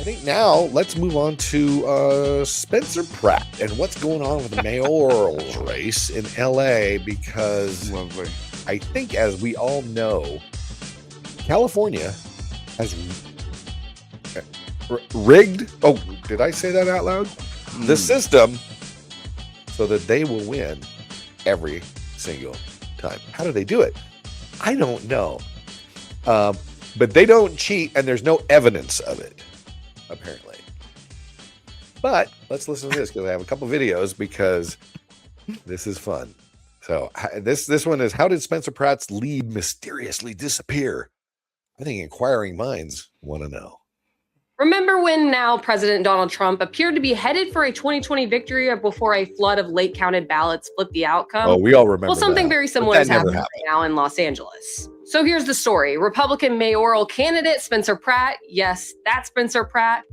I think now let's move on to Spencer Pratt and what's going on with the mayoral race in LA, because Lovely. I think, as we all know, California has rigged. Oh, did I say that out loud? The system so that they will win every single time. How do they do it? I don't know. But they don't cheat, and there's no evidence of it, apparently. But let's listen to this, because I have a couple videos, because this is fun. So this one is, how did Spencer Pratt's lead mysteriously disappear? I think inquiring minds want to know. Remember when now President Donald Trump appeared to be headed for a 2020 victory before a flood of late counted ballots flipped the outcome? Oh, we all remember. Well, something that. very similar is happening right now in Los Angeles. So here's the story. Republican mayoral candidate Spencer Pratt, yes, that's Spencer Pratt,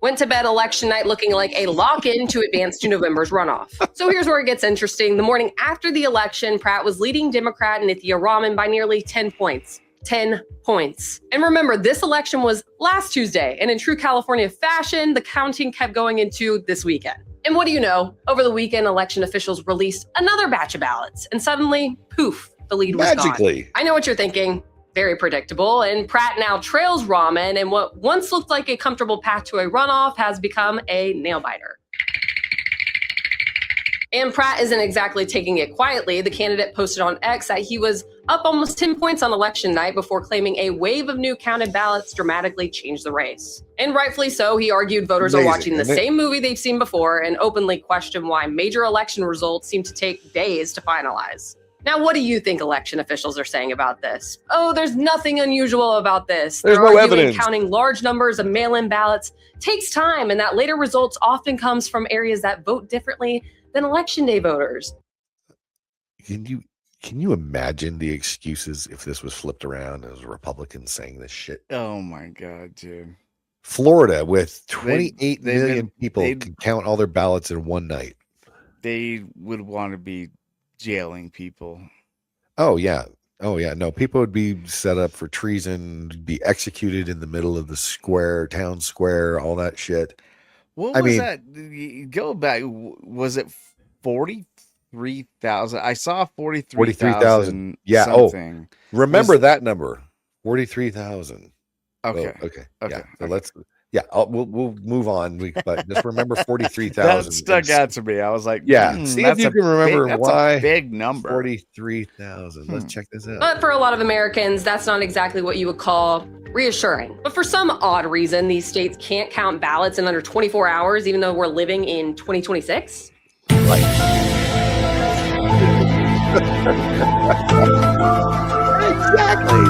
went to bed election night looking like a lock-in to advance to November's runoff. So here's where it gets interesting. The morning after the election, Pratt was leading Democrat Nithya Raman by nearly 10 points. 10 points. And remember, this election was last Tuesday, and in true California fashion, the counting kept going into this weekend. And what do you know? Over the weekend, election officials released another batch of ballots, and suddenly, poof, the lead was magically gone. I know what you're thinking. Very predictable. And Pratt now trails Raman, and what once looked like a comfortable path to a runoff has become a nail-biter. And Pratt isn't exactly taking it quietly. The candidate posted on X that he was up almost 10 points on election night before claiming a wave of new counted ballots dramatically changed the race. And rightfully so, he argued voters are watching the same movie they've seen before and openly questioned why major election results seem to take days to finalize. Now, what do you think election officials are saying about this? Oh, there's nothing unusual about this. There's no evidence. Counting large numbers of mail-in ballots takes time, and that later results often comes from areas that vote differently than election day voters. Can you imagine the excuses if this was flipped around as Republicans saying this shit? Oh my God, dude. Florida, with 28 million people, can count all their ballots in one night. They would want to be jailing people. Oh yeah. No, people would be set up for treason, be executed in the middle of the square, town square, all that shit. What was that? Go back. Was it 43,000? I saw 43,000. Yeah. Something. Oh, remember that number? 43,000. Okay. Oh, okay. Okay. Yeah. So we'll move on. But just remember 43,000. That stuck out to me. I was like, see if you can remember why. A big number. 43,000. Let's check this out. But for a lot of Americans, that's not exactly what you would call reassuring. But for some odd reason, these states can't count ballots in under 24 hours, even though we're living in 2026. Right. Exactly.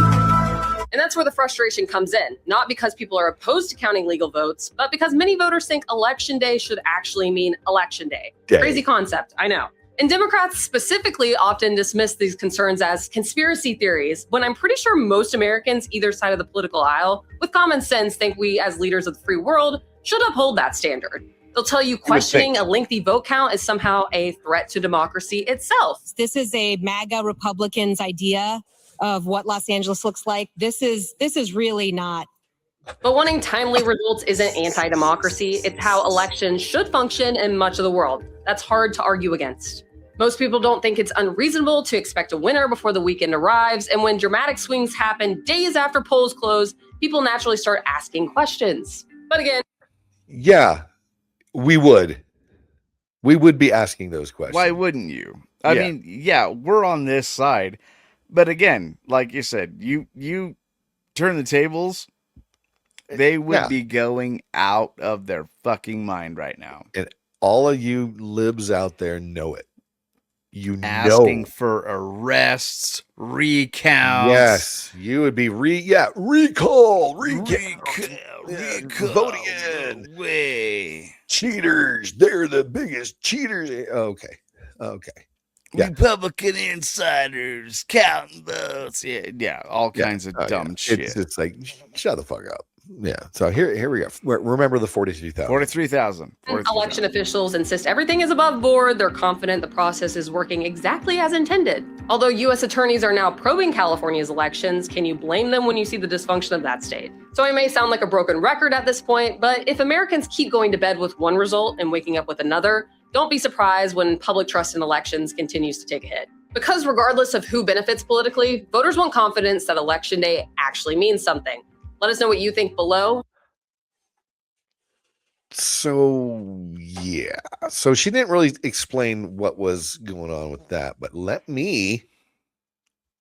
And that's where the frustration comes in, not because people are opposed to counting legal votes, but because many voters think election day should actually mean election day. Crazy concept, I know. And Democrats specifically often dismiss these concerns as conspiracy theories, when I'm pretty sure most Americans, either side of the political aisle, with common sense, think we as leaders of the free world should uphold that standard. They'll tell you questioning a lengthy vote count is somehow a threat to democracy itself. This is a MAGA Republicans' idea of what Los Angeles looks like. This is really not. But wanting timely results isn't anti-democracy. It's how elections should function in much of the world. That's hard to argue against. Most people don't think it's unreasonable to expect a winner before the weekend arrives. And when dramatic swings happen days after polls close, people naturally start asking questions. But again, yeah, we would be asking those questions. Why wouldn't you? I mean, yeah, we're on this side. But again, like you said, you turn the tables, they would be going out of their fucking mind right now. And all of you libs out there know it. Asking for arrests, recounts. Yes, you would be recall. Vote again. Way. Cheaters. They're the biggest cheaters. Okay. Yeah. Republican insiders counting votes. Yeah, all kinds of dumb shit. It's like, shut the fuck up. Yeah. So here we go. Remember the 43,000. 43,000. Election officials insist everything is above board. They're confident the process is working exactly as intended. Although U.S. attorneys are now probing California's elections, can you blame them when you see the dysfunction of that state? So I may sound like a broken record at this point, but if Americans keep going to bed with one result and waking up with another, don't be surprised when public trust in elections continues to take a hit. Because regardless of who benefits politically, voters want confidence that Election Day actually means something. Let us know what you think below. So, yeah. So she didn't really explain what was going on with that, but let me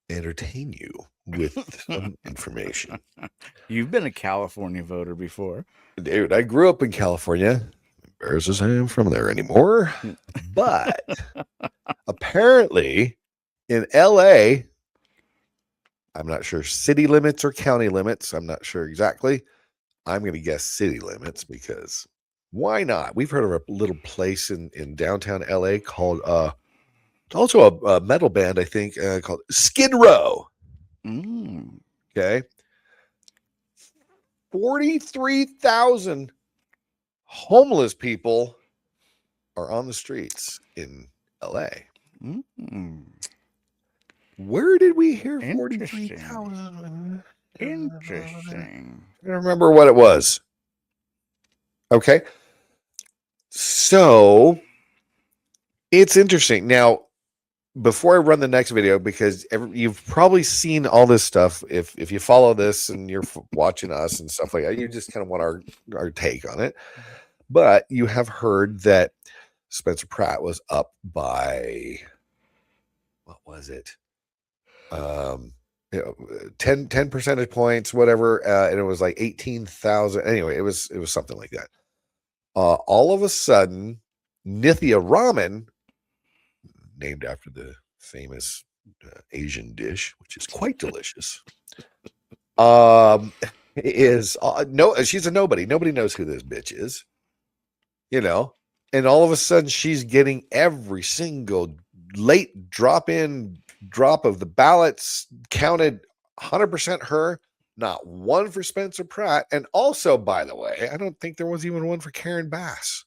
entertain you with some information. You've been a California voter before. Dude, I grew up in California. Embarrassed as I am from there anymore. But apparently in LA, I'm not sure city limits or county limits. I'm not sure exactly. I'm going to guess city limits because why not? We've heard of a little place in downtown LA called, it's also a metal band, I think, called Skid Row. Okay. 43,000 homeless people are on the streets in LA. Where did we hear 43,000? Interesting. I don't remember what it was. Okay. So it's interesting. Now, before I run the next video, because you've probably seen all this stuff. If you follow this and you're watching us and stuff like that, you just kind of want our take on it. But you have heard that Spencer Pratt was up by, what was it? 10 percentage points, whatever. And it was like 18,000. Anyway, it was something like that. All of a sudden, Nithya Ramen, named after the famous Asian dish, which is quite delicious, is she's a nobody. Nobody knows who this bitch is, and all of a sudden she's getting every single late drop of the ballots counted 100% her, not one for Spencer Pratt. And also, by the way, I don't think there was even one for Karen Bass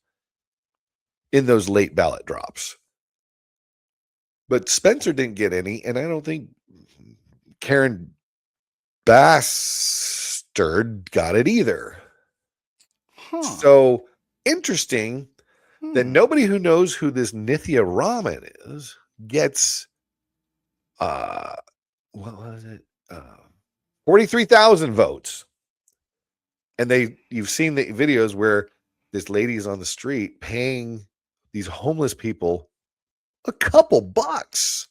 in those late ballot drops. But Spencer didn't get any, and I don't think Karen Bastard got it either. So interesting that nobody who knows who this Nithya Ramen is gets what was it? 43,000 votes. And you've seen the videos where this lady's on the street paying these homeless people a couple bucks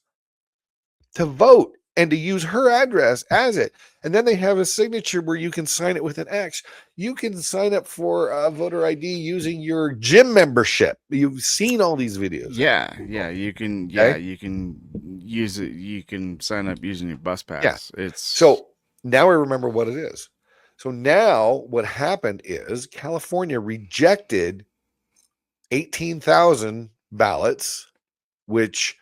to vote and to use her address as it. And then they have a signature where you can sign it with an X. You can sign up for a voter ID using your gym membership. You've seen all these videos. Yeah, you can. Yeah, you can use it. You can sign up using your bus pass. Yeah. So now I remember what it is. So now what happened is California rejected 18,000 ballots, which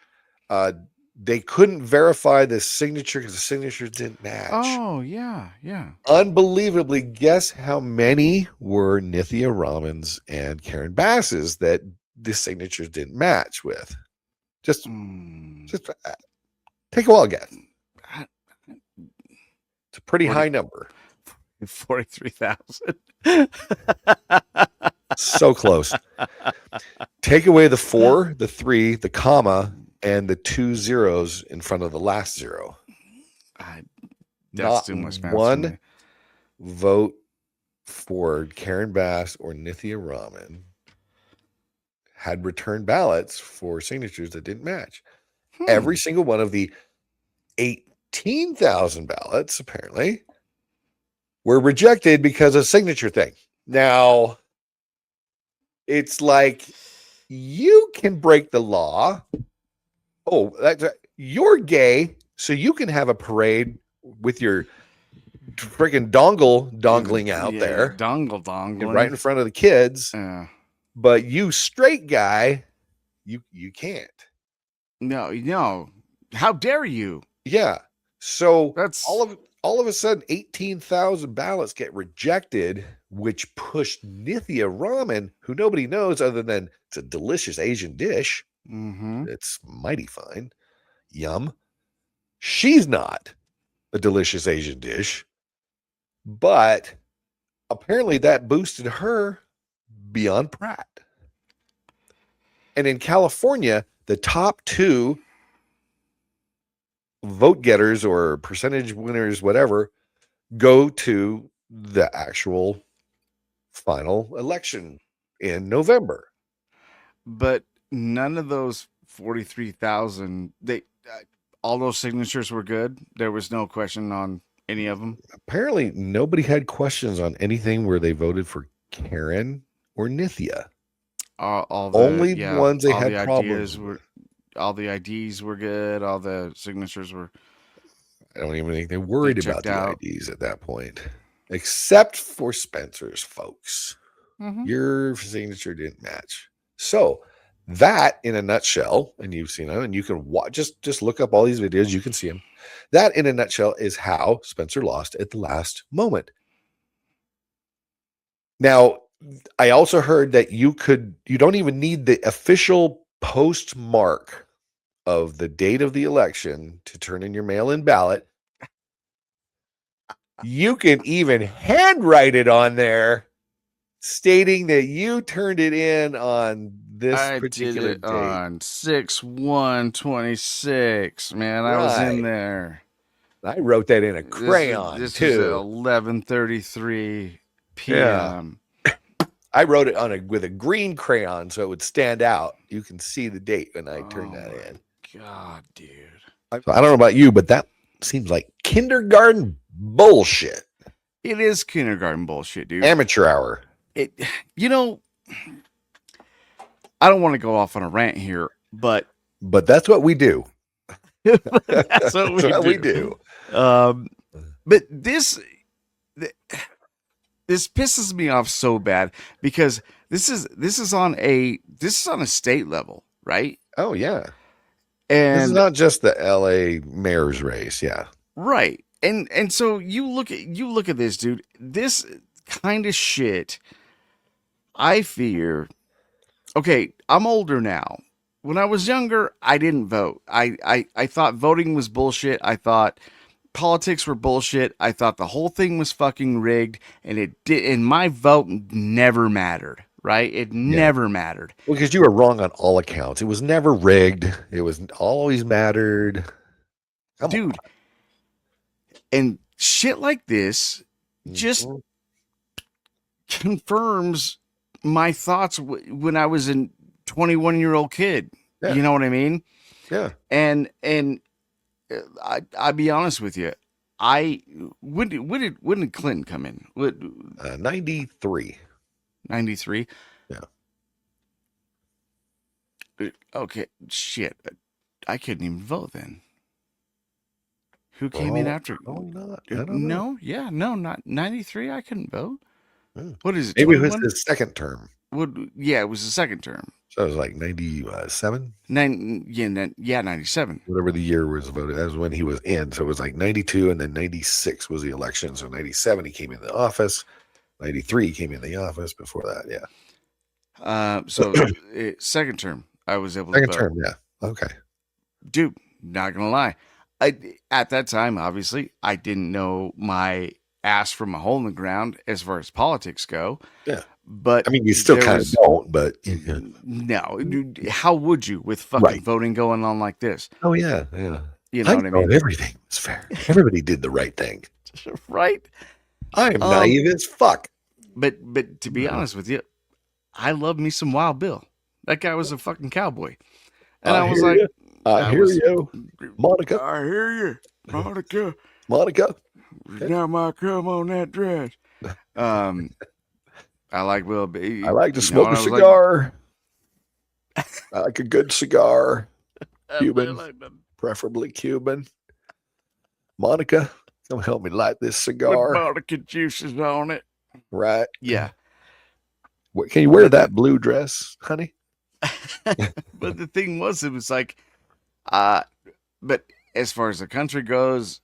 they couldn't verify the signature because the signatures didn't match. Oh, yeah. Unbelievably, guess how many were Nithya Ramen's and Karen Bass's that the signatures didn't match with? Just take a wild guess. It's a pretty high number. 43,000. So close. Take away the 4, the 3, the comma, and the 2 zeros in front of the last zero. That's too much math. One vote for Karen Bass or Nithya Ramen had returned ballots for signatures that didn't match. Every single one of the 18,000 ballots, apparently, were rejected because of signature thing. Now, it's like you can break the law. Oh, you're gay, so you can have a parade with your freaking dongling out there. Dongling. Right in front of the kids. Yeah. But you straight guy, you can't. No. How dare you? Yeah. So That's all of a sudden, 18,000 ballots get rejected, which pushed Nithya Ramen, who nobody knows other than it's a delicious Asian dish. It's mighty fine. Yum. She's not a delicious Asian dish, but apparently that boosted her beyond Pratt. And in California, the top two vote getters or percentage winners, whatever, go to the actual final election in November. But none of those 43,000, all those signatures were good. There was no question on any of them. Apparently, nobody had questions on anything where they voted for Karen or Nithya. Only ones they had problems with. All the IDs were good. All the signatures were. I don't even think they worried about the IDs at that point, except for Spencer's folks. Your signature didn't match. So that, in a nutshell, and you've seen them, and you can watch, just look up all these videos, you can see them. That, in a nutshell, is how Spencer lost at the last moment. Now, I also heard that you don't even need the official postmark of the date of the election to turn in your mail-in ballot. You can even handwrite it on there, stating that you turned it in on this particular date. On 6/1/26. Man, I was in there. I wrote that in a crayon this too. Was 11:33 p.m. Yeah. I wrote it with a green crayon so it would stand out. You can see the date when I turned that in. God, dude. I don't know about you, but that seems like kindergarten bullshit. It is kindergarten bullshit, dude. Amateur hour. I don't want to go off on a rant here, but that's what we do. That's what we do. But this pisses me off so bad because this is on a state level, right? Oh yeah. And this is not just the LA mayor's race, yeah. Right. And so you look at this, dude. This kind of shit, I fear. Okay, I'm older now. When I was younger, I didn't vote. I thought voting was bullshit. I thought politics were bullshit. I thought the whole thing was fucking rigged, and my vote never mattered. Right? It never mattered. Well, because you were wrong on all accounts. It was never rigged. It was always mattered. Dude. And shit like this just confirms my thoughts when I was a 21-year-old kid. Yeah. You know what I mean? Yeah. And I'll be honest with you. When did Clinton come in? 93. 93? Yeah. Okay, shit. I couldn't even vote then. Who came in after? Not. I don't know. Not 93. I couldn't vote. Yeah. What is it? Maybe 21? It was his second term. It was the second term. So it was like 97? 97. Whatever the year was voted. That was when he was in. So it was like 92, and then 96 was the election. So 97, he came in the office. 93, he came in the office. Before that, yeah. So second term, I was able to vote. Second term, yeah. Okay. Dude, not going to lie. At that time, obviously, I didn't know my ass from a hole in the ground as far as politics go. Yeah. But I mean, you still kind of don't, but no, dude, how would you with fucking voting going on like this? Oh yeah, yeah. You know what I mean? Everything was fair. Everybody did the right thing, right? I am naive as fuck. But to be honest with you, I love me some Wild Bill. That guy was a fucking cowboy, and I was like, I hear you, Monica. I hear you, Monica. Monica. Now my come on that dress. I like Will B. I like to smoke a cigar. I like a good cigar. Cuban, preferably Cuban. Monica, come help me light this cigar. With Monica juices on it. Right. Yeah. Can you wear that blue dress, honey? But the thing was, it was like, but as far as the country goes,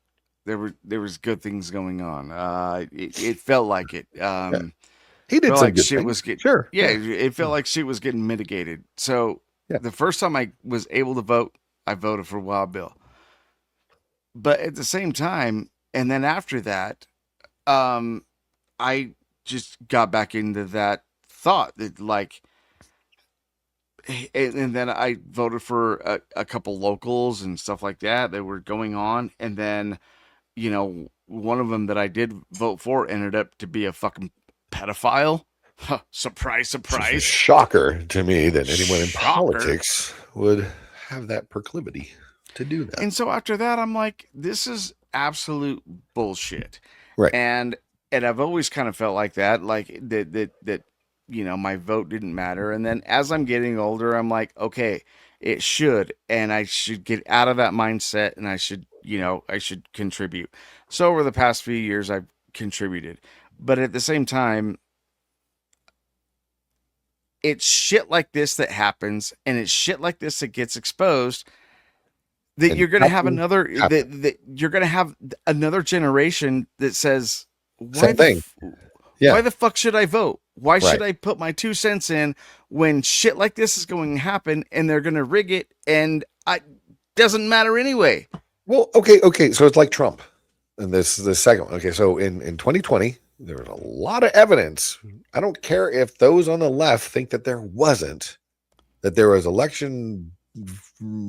there was good things going on. It felt like it. He did felt some like good shit things. was getting Sure. it felt like shit was getting mitigated. So Yeah. the first time I was able to vote, I voted for Wild Bill. But at the same time, and then after that, I just got back into that thought that like, and then I voted for a couple locals and stuff like that that were going on, and then one of them that I did vote for ended up to be a fucking pedophile. Surprise, It's a surprise. shocker to me that anyone in Shocker. politics would have that proclivity to do that. And so after that, I'm like, this is absolute bullshit. Right. And I've always kind of felt like that, like that my vote didn't matter. And then as I'm getting older, I'm like, okay, it should, and I should get out of that mindset, and I should contribute. So over the past few years, I've contributed, but at the same time, it's shit like this that happens, and it's shit like this that gets exposed. That And you're gonna have nothing another happened. that you're gonna have another generation that says, Same thing. Yeah. why the fuck should I vote? Why should Right. I put my 2 cents in when shit like this is going to happen and they're gonna rig it and doesn't matter anyway? Well, okay. So it's like Trump, and this is the second one. Okay, so in 2020, there was a lot of evidence. I don't care if those on the left think that there wasn't, that there was election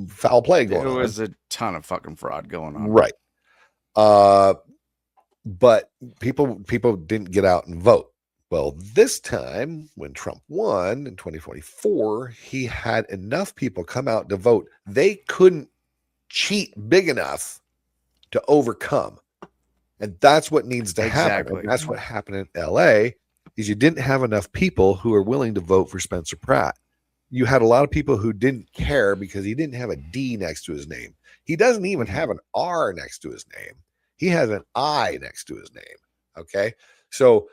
foul play going There on. was a ton of fucking fraud going on. Right. But people didn't get out and vote. Well, this time when Trump won in 2024, he had enough people come out to vote. They couldn't cheat big enough to overcome. And that's what needs to happen. Exactly. And that's what happened in LA is you didn't have enough people who are willing to vote for Spencer Pratt. You had a lot of people who didn't care because he didn't have a D next to his name. He doesn't even have an R next to his name. He has an I next to his name. Okay. So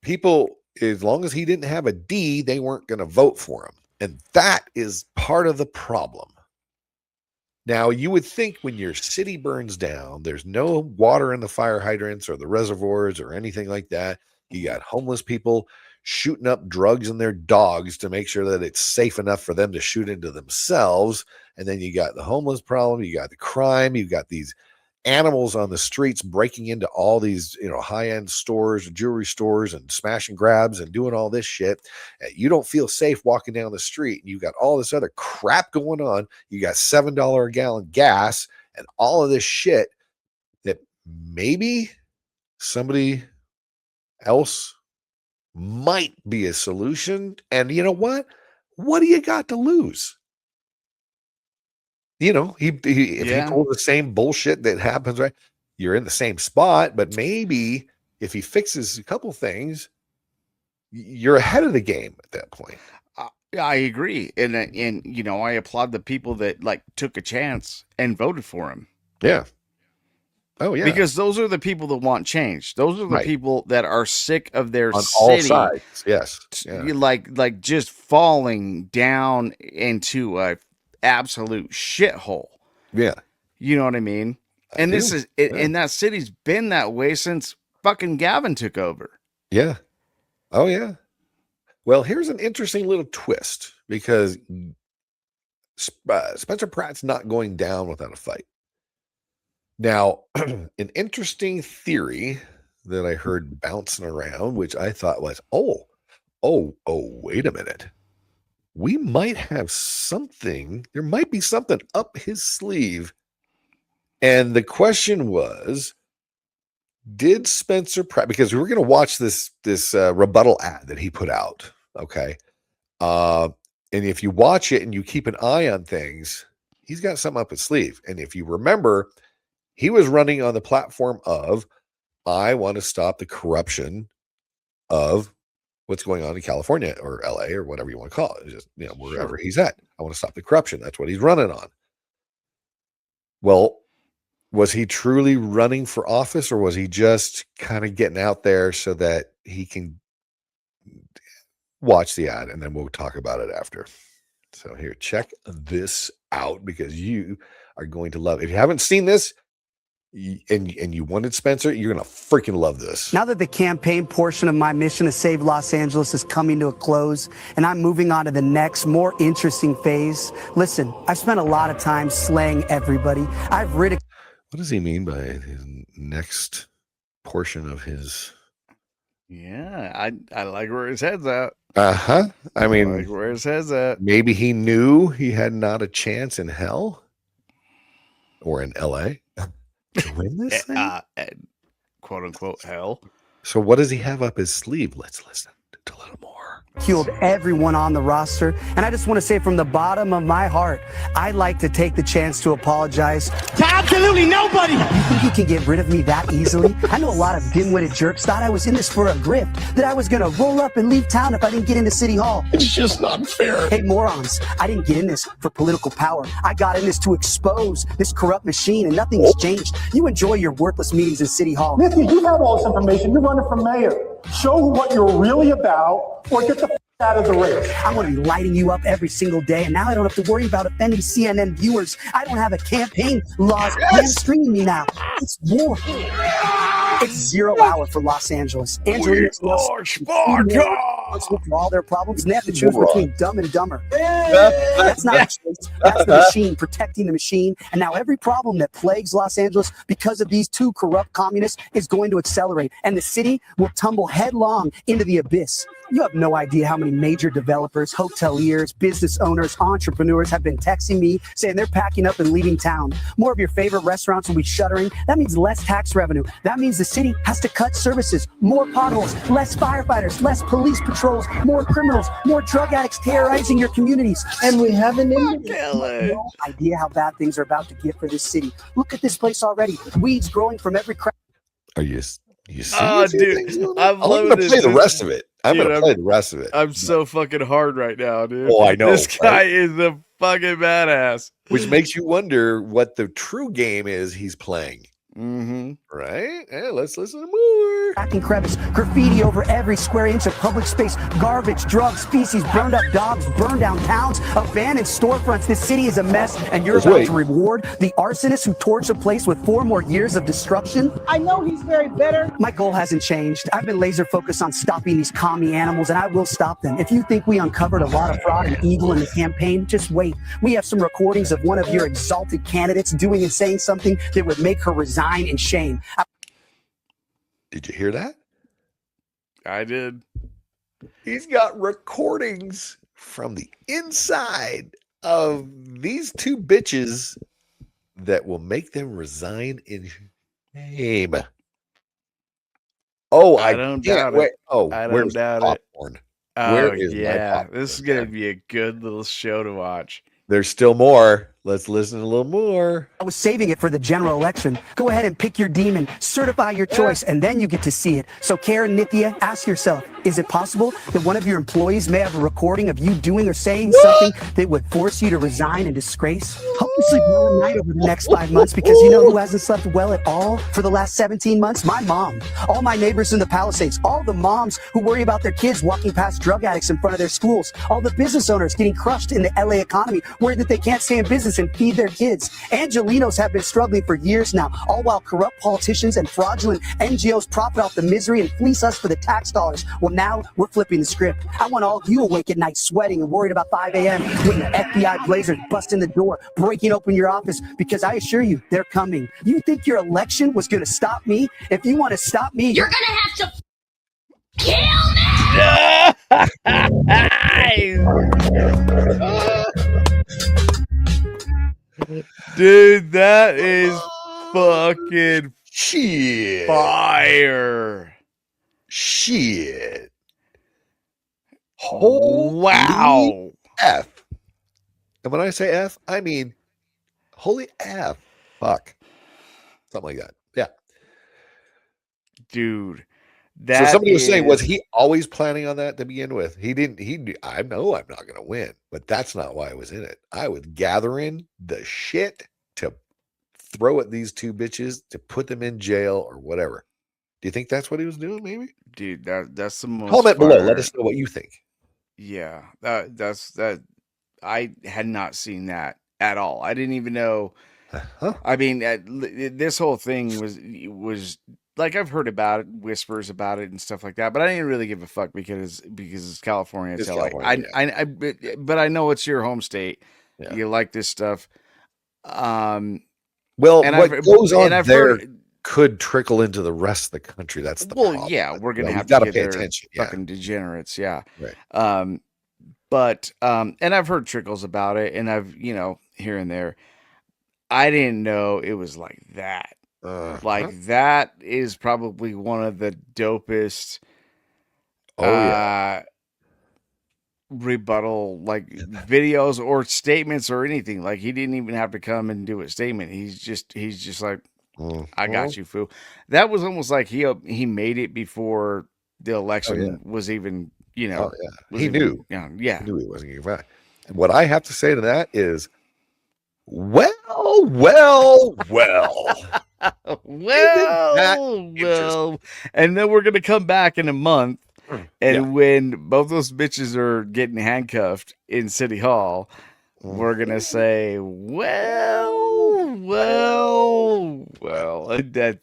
people, as long as he didn't have a D, they weren't going to vote for him. And that is part of the problem. Now, you would think when your city burns down, there's no water in the fire hydrants or the reservoirs or anything like that. You got homeless people shooting up drugs in their dogs to make sure that it's safe enough for them to shoot into themselves. And then you got the homeless problem. You got the crime. You got these animals on the streets breaking into all these, high-end stores, jewelry stores, and smash and grabs and doing all this shit. You don't feel safe walking down the street. You got all this other crap going on. You got $7 a gallon gas and all of this shit that maybe somebody else might be a solution. And you know what? What do you got to lose? If he pulls the same bullshit that happens, right? You're in the same spot, but maybe if he fixes a couple things, you're ahead of the game at that point. I agree, and I applaud the people that took a chance and voted for him. Yeah. Oh yeah. Because those are the people that want change. Those are the people that are sick of their on city, all sides. Yes. Yeah. Like just falling down into a absolute shithole. Yeah. You know what I mean? And this is and that city's been that way since fucking Gavin took over. Yeah. Oh yeah. Well, here's an interesting little twist because Spencer Pratt's not going down without a fight. Now, an interesting theory that I heard bouncing around, which I thought was, wait a minute. We might have something. There might be something up his sleeve. And the question was, did Spencer Pratt, because we were going to watch this rebuttal ad that he put out. Okay. And if you watch it and you keep an eye on things, he's got something up his sleeve. And if you remember, he was running on the platform of, I want to stop the corruption of what's going on in California or LA or whatever you want to call it. Just, wherever he's at. I want to stop the corruption. That's what he's running on. Well, was he truly running for office, or was he just kind of getting out there so that he can watch the ad and then we'll talk about it after? So here, check this out because you are going to love it. If you haven't seen this, and you wanted Spencer, you're gonna freaking love this. Now that the campaign portion of my mission to save Los Angeles is coming to a close, and I'm moving on to the next, more interesting phase, listen, I've spent a lot of time slaying everybody. I've ridiculed. What does he mean by his next portion of his? Yeah, I like where his head's at. I mean, like where his head's at. Maybe he knew he had not a chance in hell or in LA to win this thing. Quote unquote hell. So what does he have up his sleeve? Let's listen to a little more. Killed everyone on the roster, and I just want to say from the bottom of my heart, I'd like to take the chance to apologize to absolutely nobody. You think you can get rid of me that easily? I know a lot of dim-witted jerks thought I was in this for a grift, that I was gonna roll up and leave town if I didn't get into City Hall. It's just not fair. Hey, morons, I didn't get in this for political power. I got in this to expose this corrupt machine, and nothing's changed. You enjoy your worthless meetings in City Hall. Nikki, you have all this information. You're running for mayor. Show what you're really about, or get the out of the race. I want to be lighting you up every single day, and now I don't have to worry about offending CNN viewers. I don't have a campaign laws hamstringing me now. It's war. It's 0 hour for Los Angeles. Angelina for all their problems, and they have to choose between dumb and dumber. That's not a choice. That's the machine protecting the machine. And now every problem that plagues Los Angeles because of these two corrupt communists is going to accelerate, and the city will tumble headlong into the abyss. You have no idea how many major developers, hoteliers, business owners, entrepreneurs have been texting me saying they're packing up and leaving town. More of your favorite restaurants will be shuttering. That means less tax revenue. That means the city has to cut services, more potholes, less firefighters, less police patrols, more criminals, more drug addicts terrorizing your communities. And we haven't no idea how bad things are about to get for this city. Look at this place already. Weeds growing from every crack. Are you see? Oh, dude, I'm gonna play the rest of it. I'm gonna play the rest of it. I'm so fucking hard right now, dude. Oh, I know. This guy is a fucking badass. Which makes you wonder what the true game is he's playing. Mm-hmm. Right? Hey, let's listen to more. Cracking crevice, graffiti over every square inch of public space, garbage, drugs, species, burned up dogs, burned down towns, abandoned storefronts. This city is a mess, and you're about to reward the arsonist who torched a place with 4 more years of destruction? I know he's very bitter. My goal hasn't changed. I've been laser focused on stopping these commie animals, and I will stop them. If you think we uncovered a lot of fraud and evil in the campaign, just wait. We have some recordings of one of your exalted candidates doing and saying something that would make her resign in shame. Did you hear that? I did. He's got recordings from the inside of these two bitches that will make them resign in shame. Oh, I don't can't doubt wait. it. Oh, I don't where's doubt the it. popcorn? Oh, Where is my yeah. popcorn? This is going to be a good little show to watch. There's still more. Let's listen a little more. I was saving it for the general election. Go ahead and pick your demon, certify your choice, and then you get to see it. So Karen, Nithya, ask yourself, is it possible that one of your employees may have a recording of you doing or saying something that would force you to resign in disgrace? Hope you sleep well at night over the next 5 months, because you know who hasn't slept well at all for the last 17 months? My mom. All my neighbors in the Palisades. All the moms who worry about their kids walking past drug addicts in front of their schools. All the business owners getting crushed in the LA economy, worried that they can't stay in business and feed their kids. Angelinos have been struggling for years now, all while corrupt politicians and fraudulent NGOs profit off the misery and fleece us for the tax dollars. Well, now we're flipping the script. I want all you awake at night sweating and worried about 5 a.m. when the FBI blazers bust in the door, breaking open your office, because I assure you, they're coming. You think your election was going to stop me? If you want to stop me, you're going to have to kill me. Dude, that is fucking shit. Fire. Shit. Holy wow. F. And when I say F, I mean holy F. Fuck. Something like that. Yeah. Dude. So somebody was saying, was he always planning on that to begin with? He didn't. I know I'm not going to win, but that's not why I was in it. I was gathering the shit to throw at these two bitches to put them in jail or whatever. Do you think that's what he was doing? Maybe, dude. That's the most. Comment below. Let us know what you think. Yeah, that's that. I had not seen that at all. I didn't even know Huh? I mean, this whole thing was like I've heard about it, whispers about it, and stuff like that, but I didn't really give a fuck because it's California. It's It's LA. California, But I know it's your home state. yeah. You like this stuff. Well, And what goes on I've there heard. could trickle into the rest of the country. That's the Well, problem. yeah, we're gonna You have got to to get pay there. attention. Yeah, Fucking degenerates. Yeah. right. But and I've heard trickles about it, and I've here and there. I didn't know it was like that. Like that is probably one of the dopest Oh yeah. rebuttal like videos or statements or anything. Like he didn't even have to come and do a statement. He's just like, I got you, fool. That was almost like he made it before the election was even, Oh yeah. He even, knew. yeah. He knew he wasn't getting back. And what I have to say to that is, well. Well, and then we're gonna come back in a month, and when both those bitches are getting handcuffed in City Hall, we're gonna say, well. That,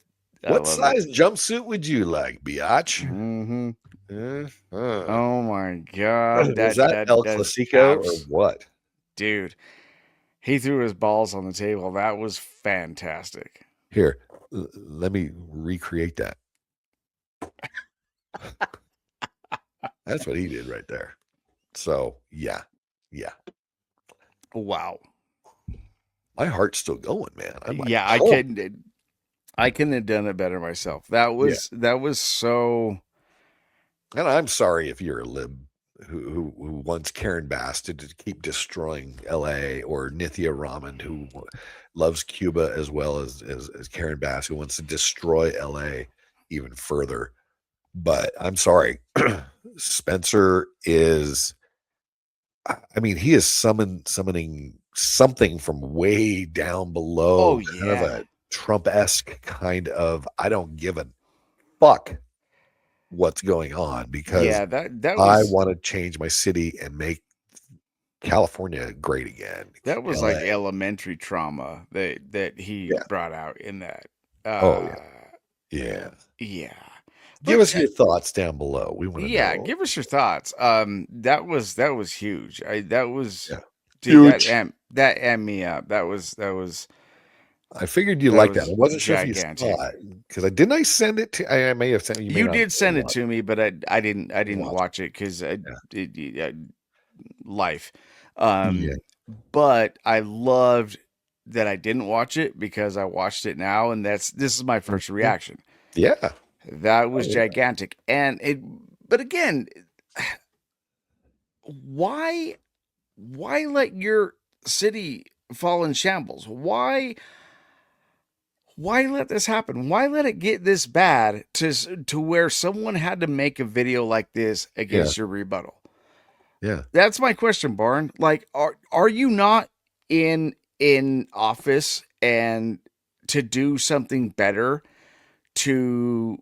what size jumpsuit would you like, biatch? Oh my god, Was that El Clasico or what, dude? He threw his balls on the table. That was fantastic. Here, let me recreate that. That's what he did right there. So, yeah. Wow. My heart's still going, man. I'm like, I couldn't have done it better myself. That was so. And I'm sorry if you're a lib who wants Karen Bass to keep destroying LA, or Nithya Raman, who loves Cuba as well as Karen Bass, who wants to destroy LA even further. But I'm sorry. Spencer is, I mean, he is summoning something from way down below, kind of a Trump-esque kind of, I don't give a fuck what's going on, because that was, I want to change my city and make California great again. That was like elementary trauma that he brought out in that. Yeah. Give us your thoughts down below. We want to know. Give us your thoughts. That was huge. That was huge. That amped me up. That was. I figured you liked that. I wasn't sure if you saw it, because I send it to. I may have sent you. You did send it to me, but I didn't watch it because life. But I loved that I didn't watch it, because I watched it now, and this is my first reaction. Yeah, that was gigantic, and But again, why let your city fall in shambles? Why let this happen? Why let it get this bad to where someone had to make a video like this against your rebuttal? Yeah. That's my question, Barn. Like, are you not in office and to do something better, to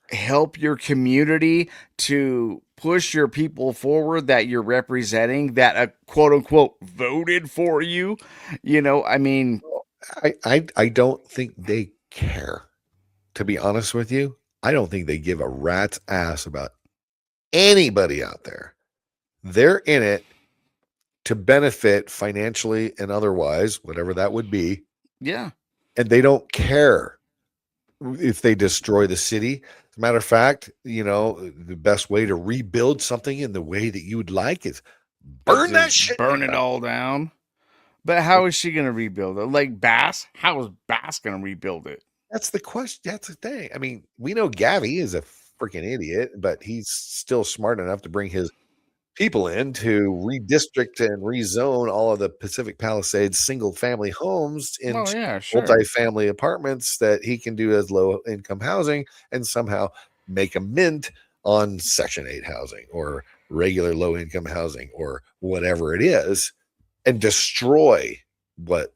help your community, to push your people forward that you're representing, that quote unquote voted for you? I mean, I don't think they care. To be honest with you, I don't think they give a rat's ass about anybody out there. They're in it to benefit financially and otherwise, whatever that would be. Yeah. And they don't care if they destroy the city. As a matter of fact, the best way to rebuild something in the way that you would like is burn that shit. Burn it all down. But how is she going to rebuild it? Like Bass? How is Bass going to rebuild it? That's the question. That's the thing. I mean, we know Gavi is a freaking idiot, but he's still smart enough to bring his people in to redistrict and rezone all of the Pacific Palisades single-family homes into multifamily apartments that he can do as low-income housing, and somehow make a mint on Section 8 housing or regular low-income housing or whatever it is, and destroy what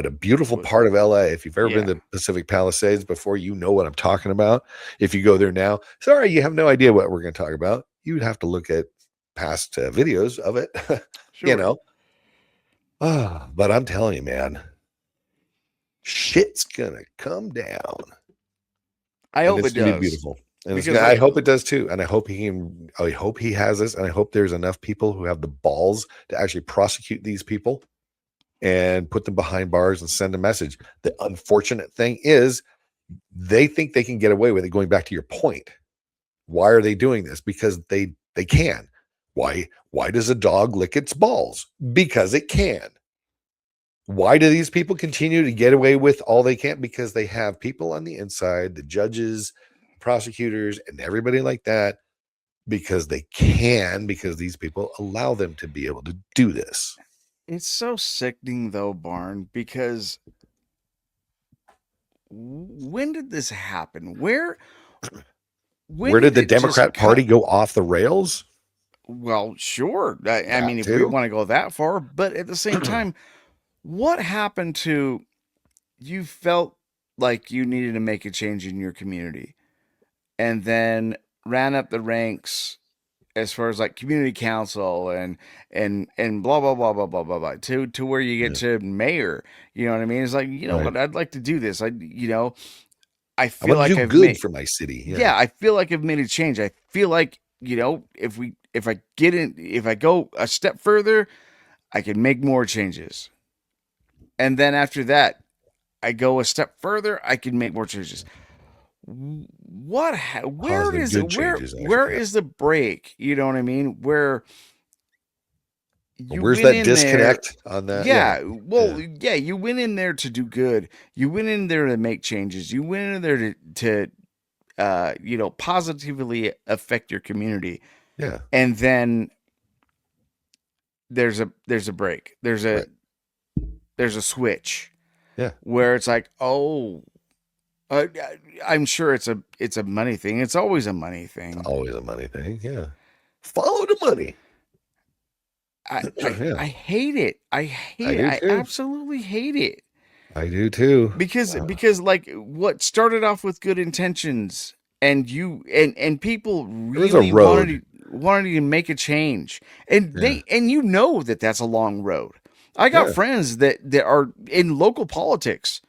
a beautiful part of LA. If you've ever been to Pacific Palisades before, you know what I'm talking about. If you go there now, sorry, you have no idea what we're going to talk about. You'd have to look at past videos of it. But I'm telling you, man, shit's gonna come down. I hope it's it gonna does. be beautiful. And Because I hope it does too. And I hope I hope he has this. And I hope there's enough people who have the balls to actually prosecute these people and put them behind bars and send a message. The unfortunate thing is they think they can get away with it. Going back to your point, why are they doing this? Because they can. Why does a dog lick its balls? Because it can. Why do these people continue to get away with all they can? Because they have people on the inside, the judges, prosecutors, and everybody like that, because they can, because these people allow them to be able to do this. It's so sickening though, Barn, because when did this happen? Where did the Democrat Party go off the rails? Well, sure. I mean, if we want to go that far, but at the same time, what happened to you felt like you needed to make a change in your community and then ran up the ranks as far as like community council and blah blah blah blah blah blah blah to where you get to mayor. You know what I mean? It's like, you know what, I'd like to do this. I feel like I've good for my city. Yeah, I feel like I've made a change. I feel like, if I go a step further, I can make more changes. And then after that, I go a step further, I can make more changes. Where is the break? You know what I mean? Where's that disconnect on that? Yeah, you went in there to do good. You went in there to make changes. You went in there to positively affect your community. Yeah. And then there's a break. There's a switch. Yeah. Where it's like, oh, I'm sure it's a money thing. It's always a money thing. Always a money thing. Yeah. Follow the money. I hate it. I absolutely hate it. I do too. Because like what started off with good intentions and people really wanted to make a change. And that's a long road. I got friends that are in local politics.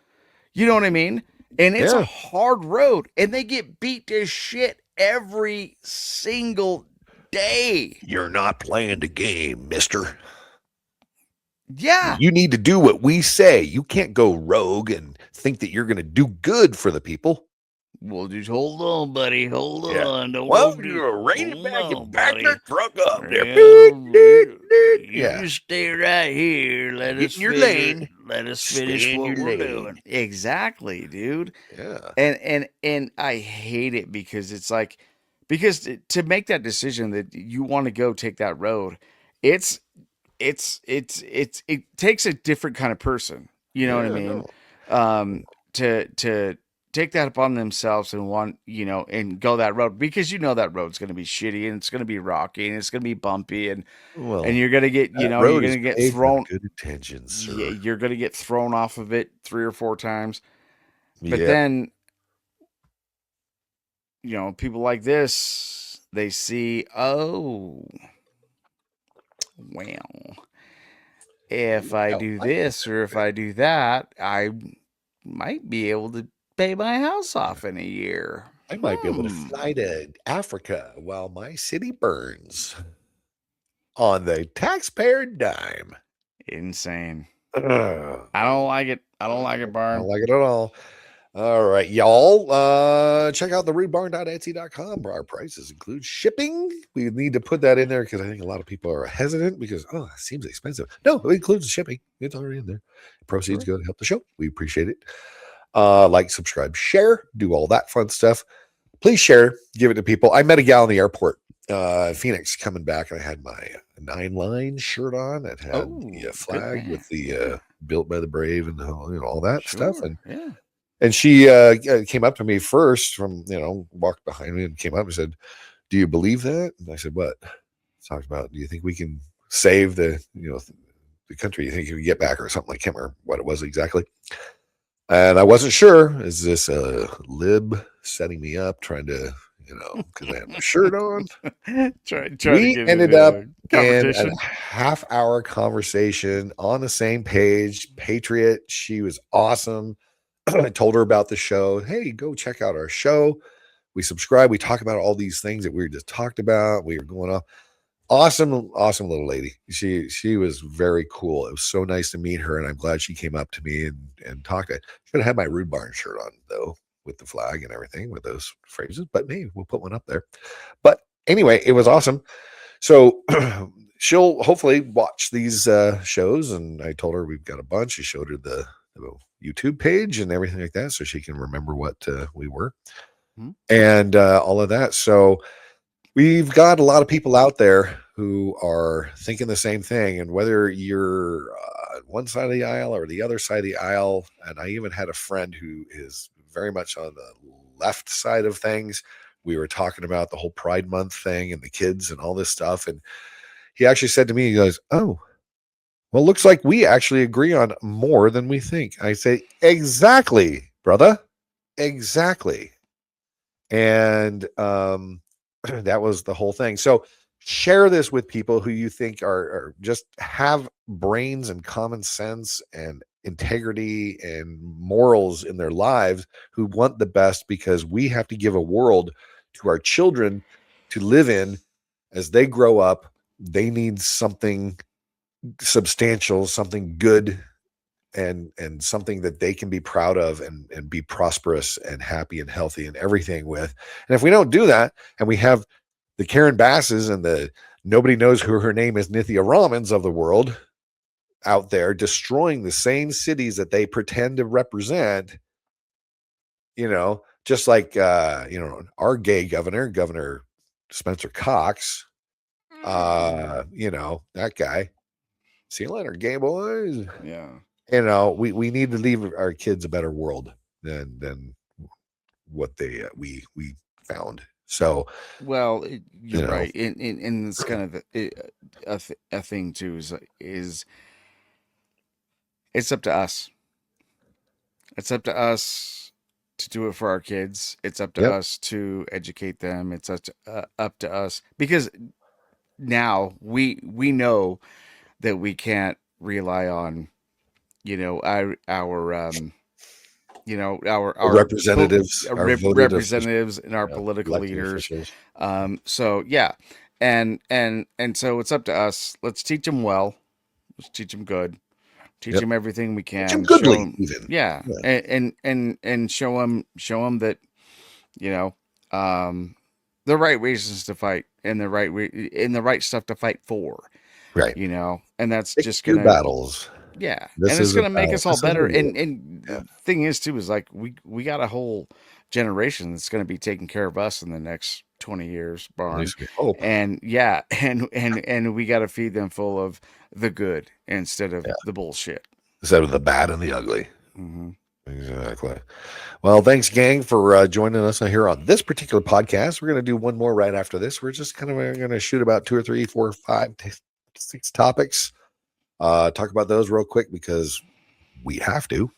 You know what I mean? And it's a hard road and they get beat to shit every single day. You're not playing the game, mister. Yeah. You need to do what we say. You can't go rogue and think that you're going to do good for the people. Well, just hold on, buddy. Hold on. Don't you're rein back and back that truck up there. You just stay right here. Let us in your lane. Let us finish what we're doing. Exactly, dude. Yeah. And I hate it because it's like, to make that decision that you want to go take that road, it takes a different kind of person. You know what I mean? To take that upon themselves and and go that road, because that road's going to be shitty and it's going to be rocky and it's going to be bumpy and you're going to get, you're going to get thrown. Good intentions, sir. Yeah, you're going to get thrown off of it 3 or 4 times. But then, people like this, they see, oh, well, if I do this or if I do that, I might be able to pay my house off in a year. I might be able to fly to Africa while my city burns on the taxpayer dime. Insane. I don't like it. I don't like it, Barn. I don't like it at all. All right, y'all. Check out the rudebarn.etsy.com. Our prices include shipping. We need to put that in there because I think a lot of people are hesitant because, it seems expensive. No, it includes shipping. It's already in there. Proceeds go to help the show. We appreciate it. Like, subscribe, share, do all that fun stuff. Please share, give it to people. I met a gal in the airport, Phoenix, coming back, and I had my 9-line shirt on. It had the flag with the built by the brave and all that stuff. And she came up to me first from, walked behind me and came up and said, "Do you believe that?" And I said, "What?" Talked about, "Do you think we can save the country? You think you can get back or something?" I can't remember what it was exactly. And I wasn't sure. Is this a lib setting me up, trying to because I had my shirt on. try to We get ended into up a in competition. a half-hour conversation on the same page. Patriot, she was awesome. I told her about the show. Hey, go check out our show. We subscribe. We talk about all these things that we just talked about. We were going off. Awesome little lady. She was very cool. It was so nice to meet her, and I'm glad she came up to me and talked. I should have had my Rude Barn shirt on though, with the flag and everything, with those phrases. But maybe we'll put one up there. But anyway, it was awesome. So she'll hopefully watch these shows, and I told her we've got a bunch. I showed her the YouTube page and everything like that, so she can remember what we were and all of that. So we've got a lot of people out there who are thinking the same thing, and whether you're one side of the aisle or the other side of the aisle, and I even had a friend who is very much on the left side of things. We were talking about the whole Pride Month thing and the kids and all this stuff, and he actually said to me, he goes, "Oh, well, looks like we actually agree on more than we think." I say, "Exactly, brother, exactly." And that was the whole thing. So share this with people who you think are just have brains and common sense and integrity and morals in their lives, who want the best, because we have to give a world to our children to live in as they grow up. They need something substantial, something good, and something that they can be proud of and be prosperous and happy and healthy and everything with. And if we don't do that, and we have the Karen Basses and the nobody knows who her name is, Nithya Ramans of the world out there destroying the same cities that they pretend to represent, just like our gay Governor Spencer Cox, that guy. See you later, gay boys. Yeah. We need to leave our kids a better world than what we found. So, well, you're right, and it's kind of a thing too. Is it's up to us. It's up to us to do it for our kids. It's up to yep, us to educate them. It's up to us, because now we know that we can't rely on our representatives, our voted officials, representatives and our political elected leaders. officials. So yeah, and so it's up to us. Let's teach them well. Let's teach them good. Teach Yep. them everything we Teach them can. Show goodly, them, even. yeah, and show them that the right reasons to fight and the right stuff to fight for. Right. And that's Pick just your gonna. battles. Yeah, This and it's is gonna make us all better. Yeah. And the thing is too is like we got a whole generation that's gonna be taking care of us in the next 20 years, At barn. least we hope. And yeah, and we got to feed them full of the good instead of Yeah. the bullshit. Instead of the bad and the ugly. Mm-hmm. Exactly. Well, thanks, gang, for joining us here on this particular podcast. We're going to do one more right after this. We're just kind of going to shoot about 2 or 3, 4, 5, 6 topics. Talk about those real quick because we have to.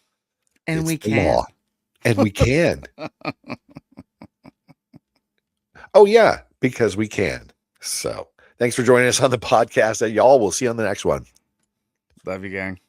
And it's we the can. law. And we can. Oh, yeah, because we can. So thanks for joining us on the podcast. Y'all, we'll see you on the next one. Love you, gang.